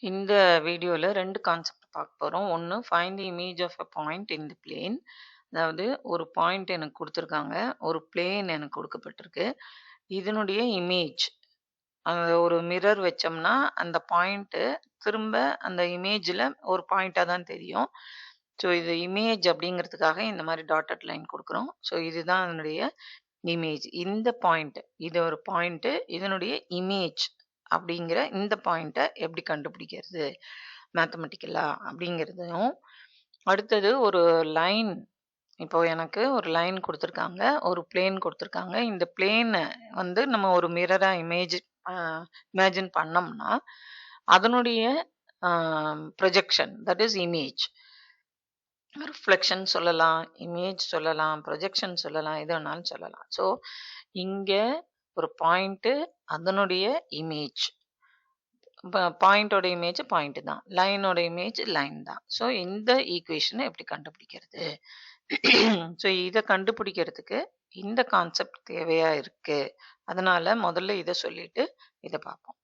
இந்த வீடியோல 2 கான்செப்ட் பார்க்க போறோம். ஒண்ணு find the image of a point in the plane. அதாவது ஒரு பாயிண்ட் எனக்கு குடுத்துருக்காங்க. ஒரு பிளேன் எனக்கு கொடுக்கப்பட்டிருக்கு. இதனுடைய இமேஜ் ஒரு மிரர் வச்சோம்னா, அந்த பாயிண்ட் திரும்ப அந்த இமேஜ்ல ஒரு பாயிண்ட்டா தான் தெரியும். ஸோ இது இமேஜ் அப்படிங்கிறதுக்காக இந்த மாரி டாட்டட் லைன் குடுக்குறோம். ஸோ இதுதான் அதனுடைய இமேஜ். இந்த பாயிண்ட் இது ஒரு பாயிண்ட். இதனுடைய இமேஜ் அப்படிங்கிற இந்த பாயிண்ட்ட எப்படி கண்டுபிடிக்கிறது மேத்தமெட்டிக்கலா அப்படிங்கிறதையும், அடுத்தது ஒரு லைன். இப்போ எனக்கு ஒரு லைன் கொடுத்துருக்காங்க, ஒரு பிளேன் கொடுத்துருக்காங்க. இந்த பிளேனை வந்து நம்ம ஒரு மிரரா இமேஜின் பண்ணோம்னா அதனுடைய projection that is image. Reflection சொல்லலாம், இமேஜ் சொல்லலாம், ப்ரொஜெக்ஷன் சொல்லலாம், எது வேணாலும் சொல்லலாம். ஸோ இங்க ஒரு பாயிண்ட், அதனுடைய இமேஜ். பாயிண்டோட இமேஜ் பாயிண்ட் தான், லைனோட இமேஜ் லைன் தான். ஸோ இந்த ஈக்குவேஷனை எப்படி கண்டுபிடிக்கிறது? ஸோ இதை கண்டுபிடிக்கிறதுக்கு இந்த கான்செப்ட் தேவையா இருக்கு. அதனால முதல்ல இதை சொல்லிட்டு இதை பார்ப்போம்.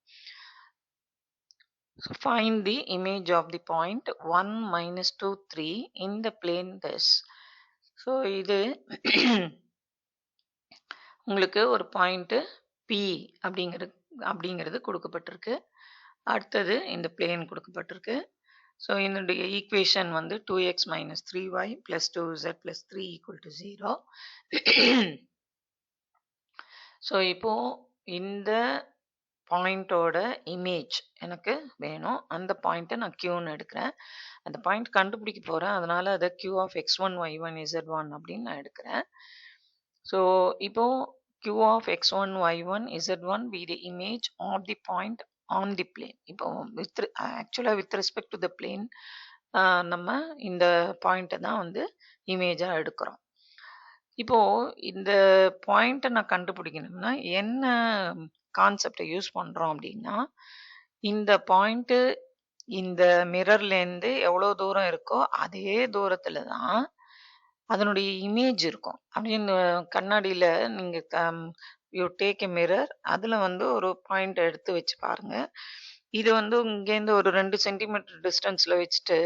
So find the image of the point 1, -2, 3 in the plane this. So இது உங்களுக்கு ஒரு பாயிண்ட் P அப்படிங்கிறது கொடுக்கப்பட்டிருக்கு. அடுத்தது இந்த பிளேன் கொடுக்கப்பட்டிருக்கு. ஸோ இதனுடைய ஈக்குவேஷன் வந்து 2x - 3y + 2z + 3 = 0. ஸோ இப்போ இந்த பாயிண்டோட இமேஜ் எனக்கு வேணும். அந்த பாயிண்ட்டை நான் Qன்னு எடுக்கிறேன். அந்த பாயிண்ட் கண்டுபிடிக்க போறேன். அதனால அதை Q of x1, y1, z1 அப்படின்னு நான் எடுக்கிறேன். ஸோ இப்போ Q of x1, y1, z1 be the image of the point on the plane. இப்போ ஆக்சுவலா with respect to the plane நம்ம இந்த பாயிண்ட்டை தான் வந்து இமேஜா எடுக்கிறோம். இப்போ இந்த பாயிண்ட்டை நான் கண்டுபிடிக்கணும்னா என்ன கான்செப்டை யூஸ் பண்றோம் அப்படின்னா, இந்த பாயிண்ட் இந்த மிரர்லேருந்து எவ்வளோ தூரம் இருக்கோ அதே தூரத்துல தான் அதனுடைய இமேஜ் இருக்கும். அப்படின்னு கண்ணாடியில நீங்க யூ டேக் எ மிரர், அதுல வந்து ஒரு பாயிண்ட் எடுத்து வச்சு பாருங்க. இது வந்து இங்கேருந்து ஒரு 2 சென்டிமீட்டர் டிஸ்டன்ஸ்ல வச்சுட்டு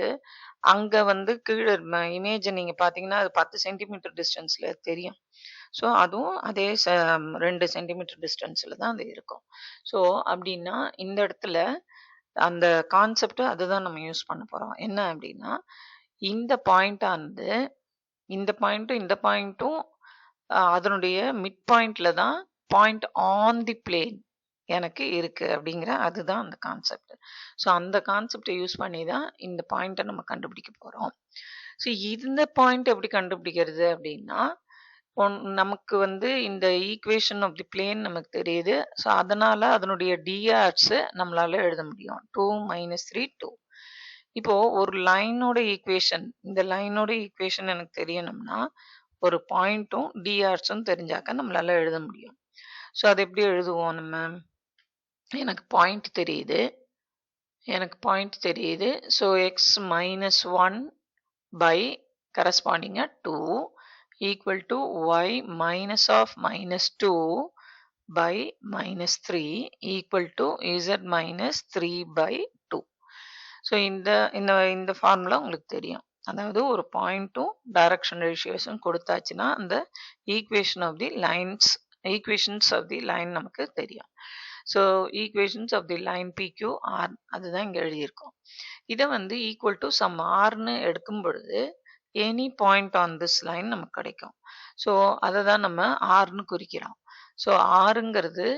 அங்க வந்து கீழே இமேஜை நீங்க பாத்தீங்கன்னா அது 10 சென்டிமீட்டர் டிஸ்டன்ஸ்ல தெரியும். ஸோ அதுவும் அதே 2 சென்டிமீட்டர் டிஸ்டன்ஸ்ல தான் அது இருக்கும். ஸோ அப்படின்னா இந்த இடத்துல அந்த கான்செப்ட் அதுதான் நம்ம யூஸ் பண்ண போறோம். என்ன அப்படின்னா, இந்த பாயிண்ட் ஆனது இந்த பாயிண்ட்டும் அதனுடைய மிட் பாயிண்ட்ல தான் பாயிண்ட் ஆன் தி பிளேன் எனக்கு இருக்கு அப்படிங்கிற அதுதான் அந்த கான்செப்ட். ஸோ அந்த கான்செப்டை யூஸ் பண்ணி தான் இந்த பாயிண்ட்டை நம்ம கண்டுபிடிக்க போறோம். ஸோ இந்த பாயிண்ட் எப்படி கண்டுபிடிக்கிறது அப்படின்னா, நமக்கு வந்து இந்த ஈக்குவேஷன் ஆஃப் தி பிளேன் நமக்கு தெரியுது. ஸோ அதனால அதனுடைய டிஆர்ஸ் நம்மளால எழுத முடியும். 2 - 3 2. இப்போ ஒரு லைனோட ஈக்குவேஷன், இந்த லைனோட ஈக்குவேஷன் எனக்கு தெரியணும்னா ஒரு பாயிண்ட்டும் டிஆர்ஸும் தெரிஞ்சாக்க நம்மளால எழுத முடியும். ஸோ அது எப்படி எழுதுவோம் நம்ம? எனக்கு பாயிண்ட் தெரியுது. So x - 1 by corresponding 2 equal to y minus of -2 by -3 equal to z minus 3 by 2. So இந்த ஃபார்முலா உங்களுக்கு தெரியும். அதாவது ஒரு பாயிண்ட்டும் டைரக்ஷன் ரேஷியோஸும் கொடுத்தாச்சுன்னா அந்த ஈக்குவேஷன்ஸ் ஆஃப் தி லைன் நமக்கு தெரியும். So equations of the line PQR அதுதான் இங்கே எழுதியிருக்கோம். இதை வந்து ஈக்குவல் டு சம் ஆர்னு எடுக்கும் பொழுது any point on this line நமக்கு கிடைக்கும். ஸோ அதை தான் நம்ம ஆர்னு குறிக்கிறோம். ஸோ ஆறுங்கிறது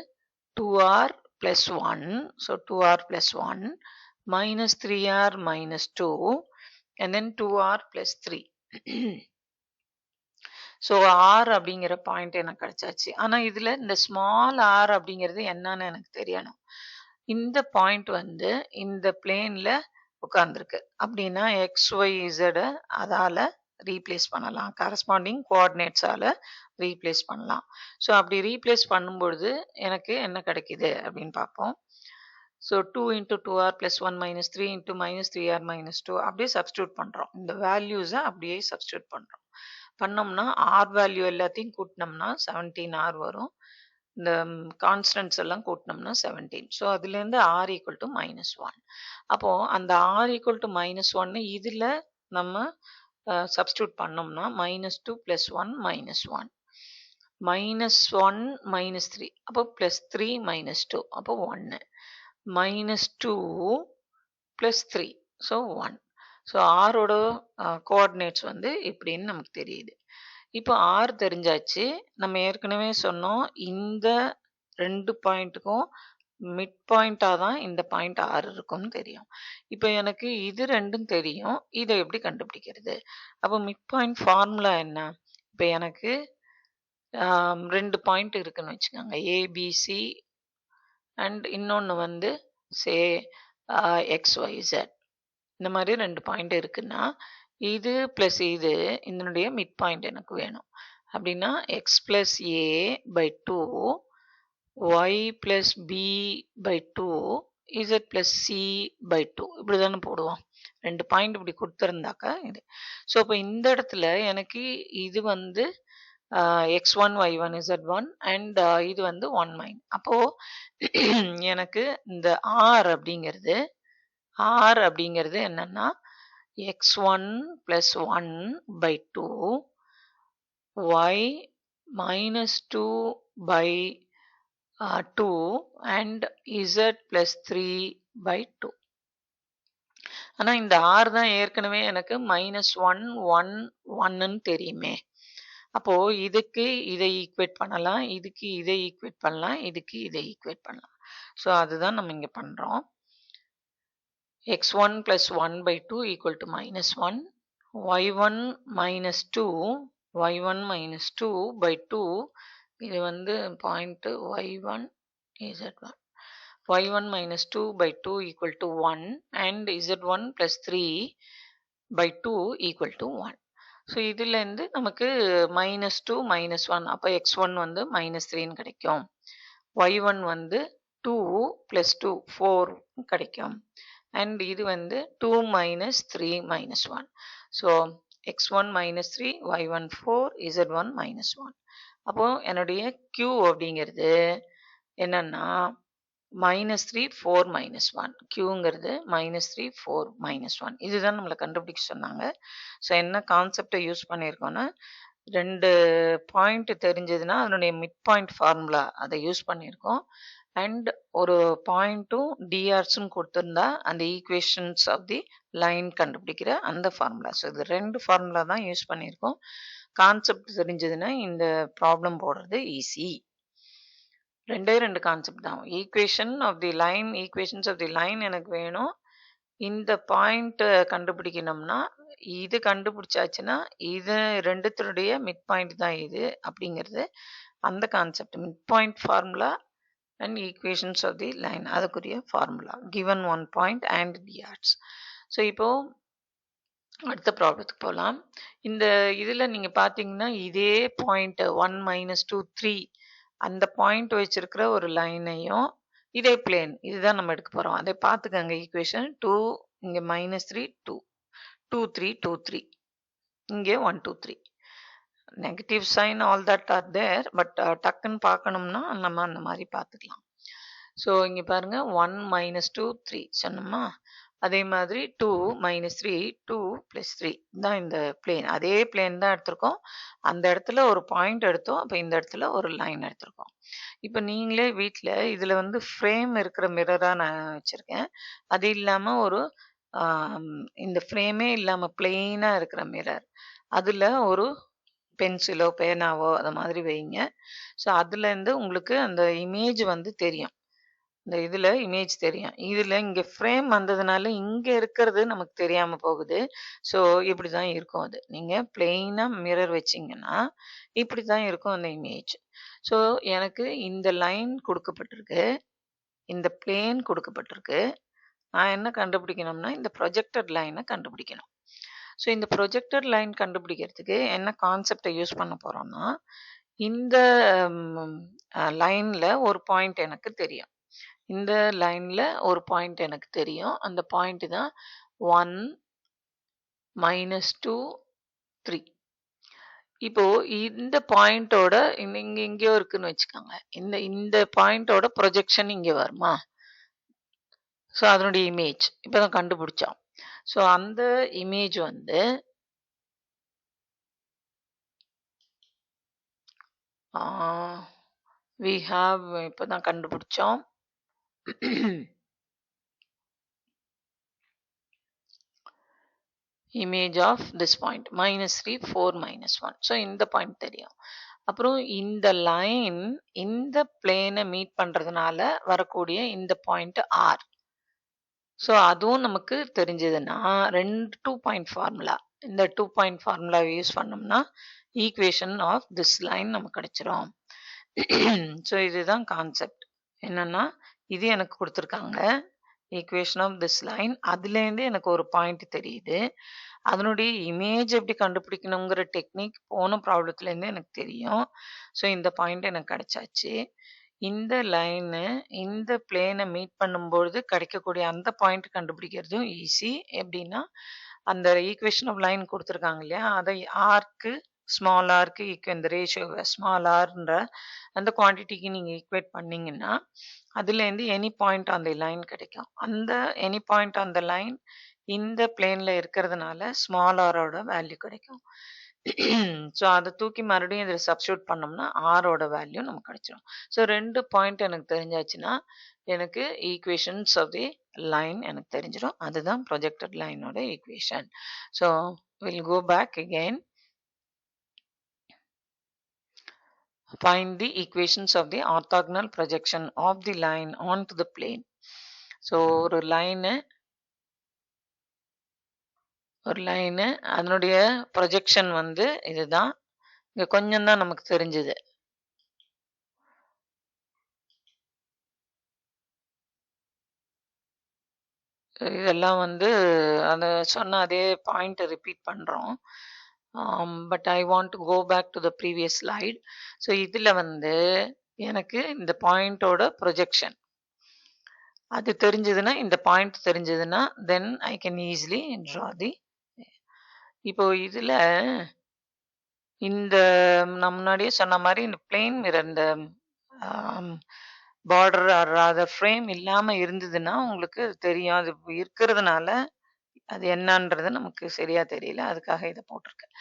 2r + 1. So 2r + 1 - 3r - 2 and then 2r + 3. So R அப்படிங்கிற பாயிண்ட் எனக்கு கிடைச்சாச்சு. ஆனா இதுல இந்த ஸ்மால் ஆர் அப்படிங்கிறது என்னன்னு எனக்கு தெரியணும். இந்த பாயிண்ட் வந்து இந்த பிளேன்ல உட்கார்ந்துருக்கு அப்படின்னா XYZ அதால ரீப்ளேஸ் பண்ணலாம், கரஸ்பாண்டிங் கோஆர்டினேட்ஸால ரீப்ளேஸ் பண்ணலாம். ஸோ அப்படி ரீப்ளேஸ் பண்ணும்பொழுது எனக்கு என்ன கிடைக்குது அப்படின்னு பார்ப்போம். ஸோ 2 × 2r + 1 - 3 × -3r - 2 அப்படியே சப்ஸ்டியூட் பண்றோம். இந்த வேல்யூஸை அப்படியே சப்ஸ்டியூட் பண்றோம். பண்ணோம்னா ஆர் வேல்யூ எல்லாத்தையும் கூட்டினோம்னா 17r வரும். இந்த கான்ஸ்டன்ட்ஸ் எல்லாம் கூட்டினோம்னா 17. ஸோ அதுலேருந்து r ஈக்குவல் டு -1. அப்போ அந்த r ஈக்குவல் டு -1 இதில் நம்ம சப்ஸ்டியூட் பண்ணோம்னா -2 + 1 -1 -1 -3 அப்போ +3 -2 அப்போ 1 -2 +3 ஸோ 1. ஸோ ஆரோட கோஆர்டினேட்ஸ் வந்து இப்படின்னு நமக்கு தெரியுது. இப்போ r தெரிஞ்சாச்சு. நம்ம ஏற்கனவே சொன்னோம் இந்த 2 பாயிண்ட்டுக்கும் மிட் பாயிண்டாக தான் இந்த பாயிண்ட் r இருக்கும்னு தெரியும். இப்போ எனக்கு இது ரெண்டும் தெரியும். இதை எப்படி கண்டுபிடிக்கிறது? அப்போ மிட் பாயிண்ட் ஃபார்முலா என்ன? இப்போ எனக்கு 2 பாயிண்ட் இருக்குன்னு வச்சுக்கோங்க, ஏபிசி அண்ட் இன்னொன்று வந்து சே XYZ. இந்த மாதிரி 2 பாயிண்ட் இருக்குன்னா இது ப்ளஸ் இது இதனுடைய மிட் பாயிண்ட் எனக்கு வேணும். அப்படின்னா x + a/2 y + b/2 z + c/2 இப்படி தானே போடுவோம். 2 பாயிண்ட் இப்படி கொடுத்துருந்தாக்கா இது. ஸோ இப்போ இந்த இடத்துல எனக்கு இது வந்து x1 y1 z1 அண்ட் இது வந்து 1 அப்போ எனக்கு இந்த r அப்படிங்கிறது என்னன்னா x1 + 1/2 y -2/2 and z + 3/2. ஆனால் இந்த r தான் ஏற்கனவே எனக்கு -1 1 1ன்னு தெரியுமே. அப்போ இதுக்கு இதை ஈக்குவேட் பண்ணலாம், இதுக்கு இதை ஈக்குவேட் பண்ணலாம், இதுக்கு இதை ஈக்குவேட் பண்ணலாம். ஸோ அதுதான் நம்ம இங்கே பண்ணுறோம். x1 + 1/2 = -1 y1 -2/2 இது வந்து point y1 z1 y1 -2/2 = 1 and z1 + 3/2 = 1. So இதுலேருந்து நமக்கு -2 -1 அப்போ x1 வந்து -3ன்னு கிடைக்கும். y1 வந்து 2 + 2 4 கிடைக்கும். அண்ட் இது வந்து 2 - 3 -1. So x1 -3 y1 4 z1 -1. அப்போ என்னுடைய q அப்படிங்கிறது என்னன்னா -3 4 -1 q-ங்கிறது -3 4 -1. இதுதான் நம்மளை கண்டுபிடிக்க சொன்னாங்க. ஸோ என்ன கான்செப்டை யூஸ் பண்ணியிருக்கோன்னா 2 பாயிண்ட் தெரிஞ்சதுன்னா அதனுடைய மிட் பாயிண்ட் ஃபார்முலா அதை யூஸ் பண்ணியிருக்கோம். அண்ட் ஒரு பாயிண்ட்டும் டிஆர்ஸும் கொடுத்துருந்தா அந்த ஈக்குவேஷன்ஸ் ஆஃப் தி லைன் கண்டுபிடிக்கிற அந்த ஃபார்முலா. ஸோ இது 2 ஃபார்முலா தான் யூஸ் பண்ணியிருக்கோம். கான்செப்ட் தெரிஞ்சதுன்னா இந்த ப்ராப்ளம் போடுறது ஈஸி. 2 கான்செப்ட் தான். ஈக்குவேஷன்ஸ் ஆஃப் தி லைன் எனக்கு வேணும். இந்த பாயிண்ட் கண்டுபிடிக்கணும்னா இது கண்டுபிடிச்சாச்சுன்னா இது ரெண்டுத்தினுடைய மிட் பாயிண்ட் தான் இது அப்படிங்கிறது அந்த concept. Mid point formula and equations of the line அதுக்குரிய formula given 1 point and DRs. So இப்போ அடுத்த ப்ராப்ளத்துக்கு போகலாம். இந்த இதில் நீங்கள் பார்த்தீங்கன்னா இதே பாயிண்ட் 1 -2 3 அந்த பாயிண்ட் வச்சிருக்கிற ஒரு லைனையும் இதே பிளேன் இதுதான் நம்ம எடுக்க போகிறோம். அதை பார்த்துக்கங்க. ஈக்குவேஷன் 2 இங்கே -3 2 2 3 2 3 இங்கே 1 2 3 negative sign all that are there. But டக்குன்னு பார்க்கணும்னா நம்ம அந்த மாதிரி பார்த்துக்கலாம். ஸோ இங்கே பாருங்க 1 -2 3 சொன்னோமா, அதே மாதிரி 2 -3 2 + 3 தான் இந்த பிளேன். அதே பிளேன் தான் எடுத்திருக்கோம். அந்த இடத்துல ஒரு பாயிண்ட் எடுத்தோம், அப்போ இந்த இடத்துல ஒரு லைன் எடுத்திருக்கோம். இப்போ நீங்களே வீட்டில் இதில் வந்து ஃப்ரேம் இருக்கிற மிரராக நான் வச்சுருக்கேன். அது இல்லாமல் ஒரு இந்த ஃப்ரேமே இல்லாமல் பிளெயினாக இருக்கிற மிரர், அதில் ஒரு பென்சிலோ பேனாவோ அது மாதிரி வைங்க. ஸோ அதுலேருந்து உங்களுக்கு அந்த இமேஜ் வந்து தெரியும். இந்த இதில் இமேஜ் தெரியும். இதில் இங்கே ஃப்ரேம் வந்ததுனால இங்கே இருக்கிறது நமக்கு தெரியாமல் போகுது. ஸோ இப்படி தான் இருக்கும். அது நீங்கள் பிளெயினாக மிரர் வச்சிங்கன்னா இப்படி தான் இருக்கும் அந்த இமேஜ். ஸோ எனக்கு இந்த லைன் கொடுக்கப்பட்டிருக்கு, இந்த பிளேன் கொடுக்கப்பட்டிருக்கு. நான் என்ன கண்டுபிடிக்கணும்னா இந்த ப்ரொஜெக்டட் லைனை கண்டுபிடிக்கணும். ஸோ இந்த ப்ரொஜெக்டட் லைன் கண்டுபிடிக்கிறதுக்கு என்ன கான்செப்டை யூஸ் பண்ண போகிறோம்னா, இந்த லைனில் ஒரு பாயிண்ட் எனக்கு தெரியும், இந்த லைனில் ஒரு பாயிண்ட் எனக்கு தெரியும். அந்த பாயிண்ட் தான் 1 -2 3. இப்போ இந்த பாயிண்டோட இங்க எங்கேயோ இருக்குன்னு வச்சுக்கோங்க. இந்த பாயிண்டோட ப்ரொஜெக்ஷன் இங்க வருமா? ஸோ அதனுடைய இமேஜ் இப்பதான் கண்டுபிடிச்சோம். ஸோ அந்த இமேஜ் வந்து we have இப்பதான் கண்டுபிடிச்சோம். image of this point -3 4 -1. So இந்த பாயிண்ட் தெரியும். அப்புறம் இந்த லைன் இந்த பிளேனை மீட் பண்றதுனால வரக்கூடிய இந்த பாயிண்ட் R. ஸோ அதுவும் நமக்கு தெரிஞ்சதுன்னா 2 பாயிண்ட் ஃபார்முலா இந்த 2 பாயிண்ட் ஃபார்முலா யூஸ் பண்ணோம்னா ஈக்குவேஷன் ஆஃப் திஸ் லைன் நமக்கு கிடைச்சிரும். ஸோ இதுதான் கான்செப்ட். என்னன்னா இது எனக்கு கொடுத்துருக்காங்க ஈக்குவேஷன் ஆஃப் திஸ் லைன். அதுலேருந்து எனக்கு ஒரு பாயிண்ட் தெரியுது. அதனுடைய இமேஜ் எப்படி கண்டுபிடிக்கணுங்கிற டெக்னிக் போன ப்ராப்ளத்துலேருந்து எனக்கு தெரியும். ஸோ இந்த பாயிண்ட் எனக்கு கிடைச்சாச்சு. இந்த லைனு இந்த பிளேனை மீட் பண்ணும்பொழுது கிடைக்கக்கூடிய அந்த பாயிண்ட் கண்டுபிடிக்கிறதும் ஈஸி. எப்படின்னா அந்த ஈக்குவேஷன் ஆஃப் லைன் கொடுத்துருக்காங்க இல்லையா, அதை ஆர்க்கு ஸ்மால் ஆர்க்கு இந்த ரேஷியோவை ஸ்மால் ஆர்ன்ற அந்த குவான்டிட்டிக்கு நீங்கள் ஈக்குவேட் பண்ணீங்கன்னா அதுலேருந்து any point on the line கிடைக்கும். அந்த any point on the line இந்த பிளேன்ல இருக்கிறதுனால ஸ்மால் ஆரோட வேல்யூ கிடைக்கும். ஸோ அதை தூக்கி மறுபடியும் இதில் சப்ஸ்டியூட் பண்ணோம்னா ஆரோட வேல்யூ நமக்கு கிடைச்சிடும். ஸோ 2 பாயிண்ட் எனக்கு தெரிஞ்சாச்சுன்னா எனக்கு ஈக்குவேஷன்ஸ் ஆஃப் தி லைன் எனக்கு தெரிஞ்சிடும். அதுதான் ப்ரொஜெக்டட் லைனோட equation. So will go back again. Find the equations of the orthogonal projection of the line onto the plane. So ஒரு லைனு அதனுடைய ப்ரொஜெக்ஷன் வந்து இதுதான். இங்க கொஞ்சம் தான் நமக்கு தெரிஞ்சது. இதெல்லாம் வந்து அதை சொன்ன அதே பாயிண்ட் ரிப்பீட் பண்றோம். But I want to go back to the previous slide. So இதுல வந்து எனக்கு இந்த பாயிண்டோட ப்ரொஜெக்ஷன் அது தெரிஞ்சதுன்னா, இந்த பாயிண்ட் தெரிஞ்சதுன்னா then I can easily draw the. இப்போ இதுல இந்த நான் முன்னாடியே சொன்ன மாதிரி இந்த பிளேன் மிரர் இந்த பார்டர் ஆர் ஃப்ரேம் இல்லாம இருந்ததுன்னா உங்களுக்கு தெரியும். அது இருக்கிறதுனால அது என்னன்றது நமக்கு சரியா தெரியல. அதுக்காக இதை போட்டிருக்கேன்.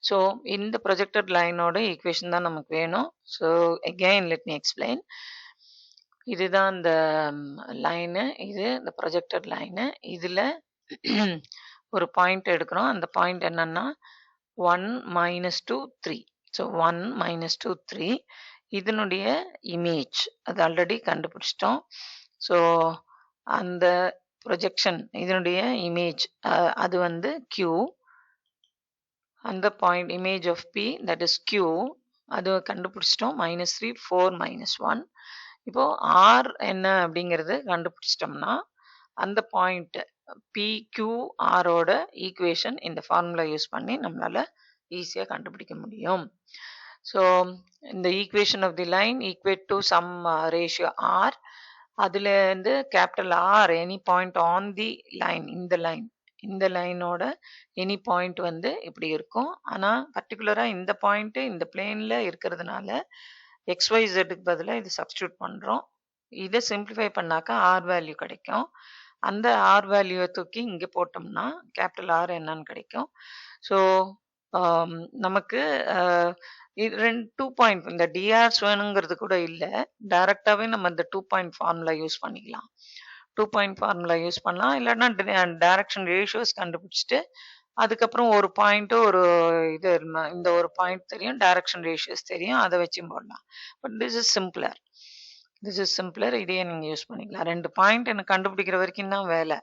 ஸோ இந்த ப்ரொஜெக்டட் லைனோட ஈக்குவேஷன் தான் நமக்கு வேணும். So again let me explain. இதுதான் இந்த லைனு, இது இந்த ப்ரொஜெக்டட் லைனு. இதுல ஒரு பாயிண்ட் எடுக்கிறோம். அந்த பாயிண்ட் என்னன்னா 1 -2 3. ஸோ 1 -2 3 இதனுடைய இமேஜ் அது ஆல்ரெடி கண்டுபிடிச்சிட்டோம். ஸோ அந்த ப்ரொஜெக்ஷன் இதனுடைய இமேஜ் அது வந்து Q. அந்த point image of P that is Q அது கண்டுபிடிச்சிட்டோம். -3 4 -1. இப்போ R என்ன அப்படிங்கிறது கண்டுபிடிச்சிட்டோம்னா அந்த பாயிண்ட் PQRோட ஈக்குவேஷன் இந்த ஃபார்முலா யூஸ் பண்ணி நம்மளால ஈஸியா கண்டுபிடிக்க முடியும். ஸோ இந்த equation of the line equate to some ratio R. அதுல இருந்து capital R any point on the line இந்த லைனோட எனி பாயிண்ட் வந்து இப்படி இருக்கும். ஆனா பர்டிகுலரா இந்த பாயிண்ட் இந்த பிளேன்ல இருக்கிறதுனால XYZக்கு பதிலாக இது சப்ஸ்டியூட் பண்றோம். இதை சிம்பிளிஃபை பண்ணாக்கா R வேல்யூ கிடைக்கும். அந்த R வேல்யூவை தூக்கி இங்க போட்டோம்னா கேபிட்டல் R என்னன்னு கிடைக்கும். ஸோ நமக்கு 2 பாயிண்ட் இந்த டிஆர்ஸ் வேணுங்கிறது கூட இல்லை, டைரக்டாவே நம்ம இந்த 2 பாயிண்ட் ஃபார்முலா யூஸ் பண்ணிக்கலாம். 2 பாயிண்ட் ஃபார்முலா யூஸ் பண்ணலாம். இல்லைன்னா டைரக்ஷன் ரேஷியோஸ் கண்டுபிடிச்சிட்டு அதுக்கப்புறம் ஒரு பாயிண்ட் ஒரு இது இந்த ஒரு பாயிண்ட் தெரியும், டைரக்ஷன் ரேஷியோஸ் தெரியும், அதை வச்சும் போடலாம். But this is simpler. இதையே நீங்க யூஸ் பண்ணிக்கலாம். 2 பாயிண்ட் எனக்கு கண்டுபிடிக்கிற வரைக்கும் தான் வேலை.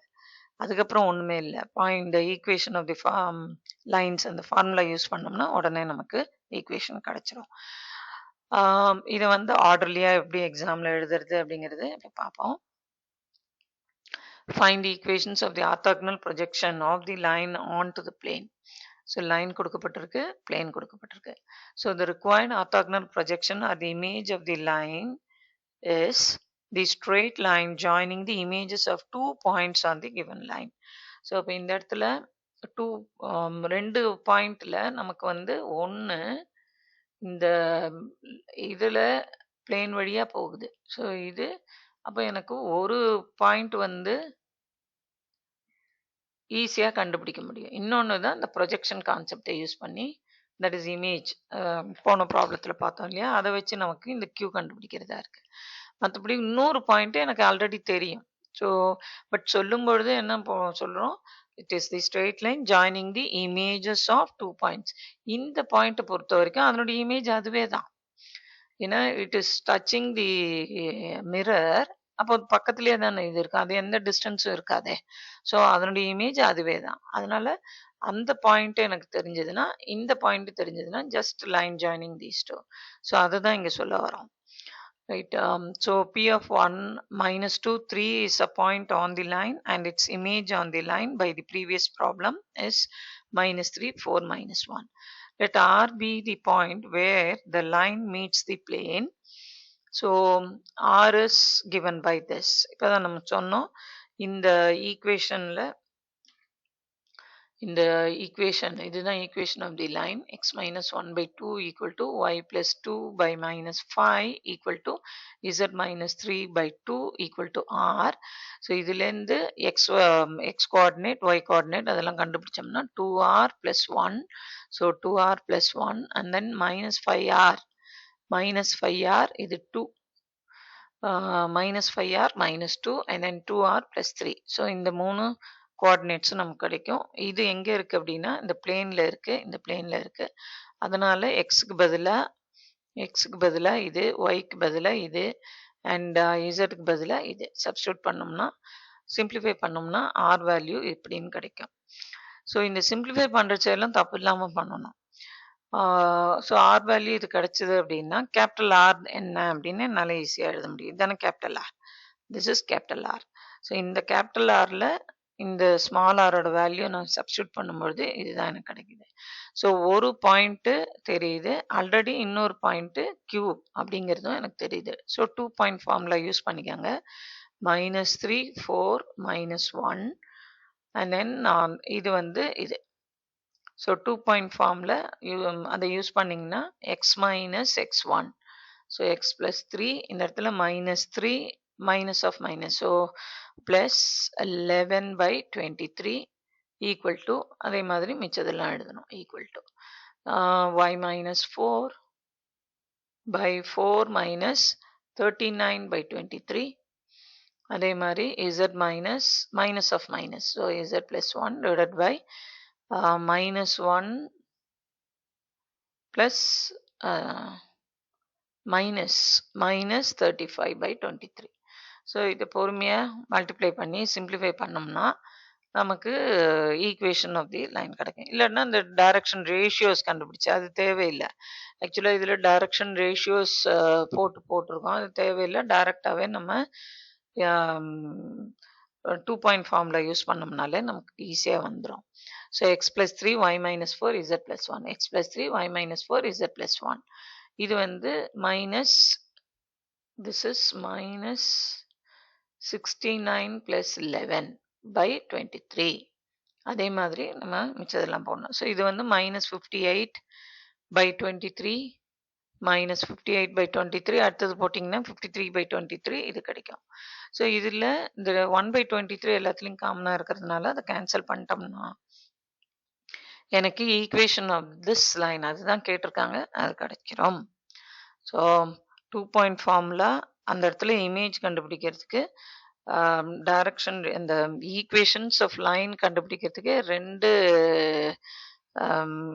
அதுக்கப்புறம் ஒண்ணுமே இல்லை. Point equation of the lines அந்த ஃபார்முலா யூஸ் பண்ணோம்னா உடனே நமக்கு ஈக்குவேஷன் கிடைச்சிரும். இதை வந்து ஆர்டர்லியா எப்படி எக்ஸாம்ல எழுதுறது அப்படிங்கிறது இப்போ பார்ப்போம். Find the equations of the orthogonal projection of the line onto the plane. So line கொடுக்கப்பட்டிருக்கு, plane கொடுக்கப்பட்டிருக்கு. So the required orthogonal projection or the image of the line is the straight line joining the images of 2 points on the given line. So இப்போ இந்த இடத்துல 2 2 பாயிண்ட்ல நமக்கு வந்து 1 இந்த இதுல பிளேன் வழியா போகுது. ஸோ இது அப்ப எனக்கு ஒரு பாயிண்ட் வந்து ஈஸியா கண்டுபிடிக்க முடியும். இன்னொன்னு தான் இந்த ப்ரொஜெக்ஷன் கான்செப்ட்ட யூஸ் பண்ணி தட் இஸ் இமேஜ் போன ப்ராப்ளத்துல பார்த்தோம் இல்லையா? அத வச்சு நமக்கு இந்த Q கண்டுபிடிக்கிறதா இருக்கு. மத்தபடி இன்னொரு பாயிண்ட் எனக்கு ஆல்ரெடி தெரியும். ஸோ பட் சொல்லும்பொழுது என்ன சொல்றோம்? It is the straight line joining the images of 2 points. இந்த பாயிண்ட்ட பொறுத்தவரைக்கும் அதனுடைய இமேஜ் அதுவே தான். ஏன்னா it is touching the mirror. அப்போ பக்கத்திலேயே தானே இது இருக்கு. அது எந்த டிஸ்டன்ஸும் இருக்காதே. ஸோ அதனுடைய இமேஜ் அதுவே தான். அதனால அந்த பாயிண்ட் எனக்கு தெரிஞ்சதுன்னா, இந்த பாயிண்ட் தெரிஞ்சதுன்னா just line joining these 2. So அதுதான் இங்க சொல்ல வரோம். Right. So P of 1 minus 2, 3 is a point on the line and its image on the line by the previous problem is minus 3, 4, minus 1. Let R be the point where the line meets the plane. So R is given by this. இப்பதான் நம்ம சொன்னோம் இந்த ஈக்குவேஷன்ல இந்த equation இதுதான் equation of the line x minus 1 by 2 equal to y plus 2 by minus 5 equal to z minus 3 by 2 equal to r. So இதுலேருந்து x coordinate y coordinate அதெல்லாம் கண்டுபிடிச்சோம்னா 2r plus 1. So 2r plus 1 and then minus 5r இது 2. minus 5r minus 2 and then 2r plus 3. So இந்த மூணு கோஆர்டினேட்ஸும் நமக்கு கிடைக்கும். இது எங்க இருக்கு அப்படின்னா இந்த பிளேன்ல இருக்கு, இந்த பிளேன்ல இருக்கு. அதனால எக்ஸுக்கு பதிலா இது, ஒய்க்கு பதிலா இது அண்ட் இசட்டுக்கு பதிலா இது சப்ஸ்டியூட் பண்ணோம்னா சிம்பிளிஃபை பண்ணோம்னா ஆர் வேல்யூ இப்படின்னு கிடைக்கும். ஸோ இந்த சிம்பிளிஃபை பண்ணுறச்செல்லாம் தப்பு இல்லாமல் பண்ணணும். ஸோ ஆர் வேல்யூ இது கிடைச்சது அப்படின்னா கேபிட்டல் ஆர் என்ன அப்படின்னு என்னால் ஈஸியாக எழுத முடியும். இதுதானே capital R. This is capital R. So இந்த கேபிட்டல் ஆரில் இந்த ஸ்மால் ஆரோட வேல்யூ நான் சப்ஸ்டியூட் பண்ணும்பொழுது இதுதான் எனக்கு கிடைக்குது. ஸோ ஒரு பாயிண்ட்டு தெரியுது, ஆல்ரெடி இன்னொரு பாயிண்ட்டு Q அப்படிங்கிறதும் எனக்கு தெரியுது. ஸோ 2 பாயிண்ட் ஃபார்முலா யூஸ் பண்ணிக்கோங்க. -3, 4, -1 அண்ட் தென் இது வந்து இது. ஸோ 2 பாயிண்ட் ஃபார்முலா அதை யூஸ் பண்ணிங்கன்னா x minus x1. So x plus 3 இந்த இடத்துல -3 minus of minus. So plus 11 by 23 equal to அதே மாதிரி மிச்சதெல்லாம் எழுதணும் equal to y minus 4 by 4 minus 39 by 23. அதே மாதிரி z minus of minus. So z plus 1 divided by minus 1 plus minus 35 by 23. So இதை பொறுமையாக multiply பண்ணி சிம்பிளிஃபை பண்ணோம்னா நமக்கு ஈக்குவேஷன் ஆஃப் தி லைன் கிடைக்கும். இல்லைன்னா இந்த டைரக்ஷன் ரேஷியோஸ் கண்டுபிடிச்சு அது தேவையில்லை. ஆக்சுவலாக இதில் டைரக்ஷன் ரேஷியோஸ் போட்டிருக்கோம், அது தேவையில்லை. டைரெக்டாகவே நம்ம 2 பாயிண்ட் ஃபார்முலா யூஸ் பண்ணோம்னாலே நமக்கு ஈஸியாக வந்துடும். So x plus 3 y minus 4 z plus 1. x plus 3 y minus 4 z plus 1. இது வந்து minus, this is minus 69 plus 11 by 23. அதே மாதிரி நம்ம மிச்சதெல்லாம் போடணும். ஸோ இது வந்து minus 58 by 23 minus 58 by 23 அடுத்தது போட்டிங்கன்னா 53 by 23 இது கிடைக்கும். ஸோ இதில் இந்த 1 by 23 எல்லாத்துலேயும் காமனாக இருக்கிறதுனால அதை கேன்சல் பண்ணிட்டோம்னா எனக்கு ஈக்குவேஷன் ஆஃப் திஸ் லைன் அதுதான் கேட்டிருக்காங்க, அது கிடைக்கிறோம். ஸோ 2 பாயிண்ட் ஃபார்முலா அந்த இடத்துல இமேஜ் கண்டுபிடிக்கிறதுக்கு டைரக்ஷன் இந்த ஈக்குவேஷன்ஸ் ஆஃப் லைன் கண்டுபிடிக்கிறதுக்கு 2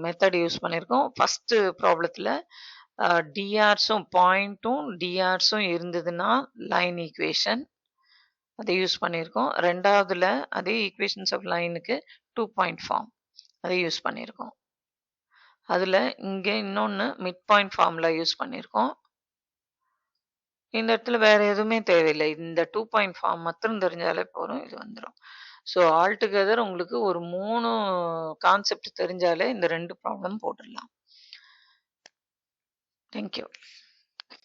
மெத்தட் யூஸ் பண்ணியிருக்கோம். ஃபஸ்ட்டு ப்ராப்ளத்தில் டிஆர்ஸும் பாயிண்ட்டும் டிஆர்ஸும் இருந்ததுன்னா லைன் ஈக்குவேஷன் அதை யூஸ் பண்ணியிருக்கோம். ரெண்டாவதுல அதே ஈக்குவேஷன்ஸ் ஆஃப் லைனுக்கு 2 பாயிண்ட் ஃபார்ம் அதை யூஸ் பண்ணியிருக்கோம். அதில் இங்கே இன்னொன்று மிட் பாயிண்ட் ஃபார்முலா யூஸ் பண்ணியிருக்கோம். இந்த இடத்துல வேறு எதுவுமே தேவையில்லை, இந்த 2 பாயிண்ட் ஃபார்ம் மாத்திரம் தெரிஞ்சாலே போதும், இது வந்துடும். ஸோ ஆல் டுகெதர் உங்களுக்கு ஒரு 3 கான்செப்ட் தெரிஞ்சாலே இந்த 2 ப்ராப்ளம் போட்டுடலாம். தேங்க்யூ.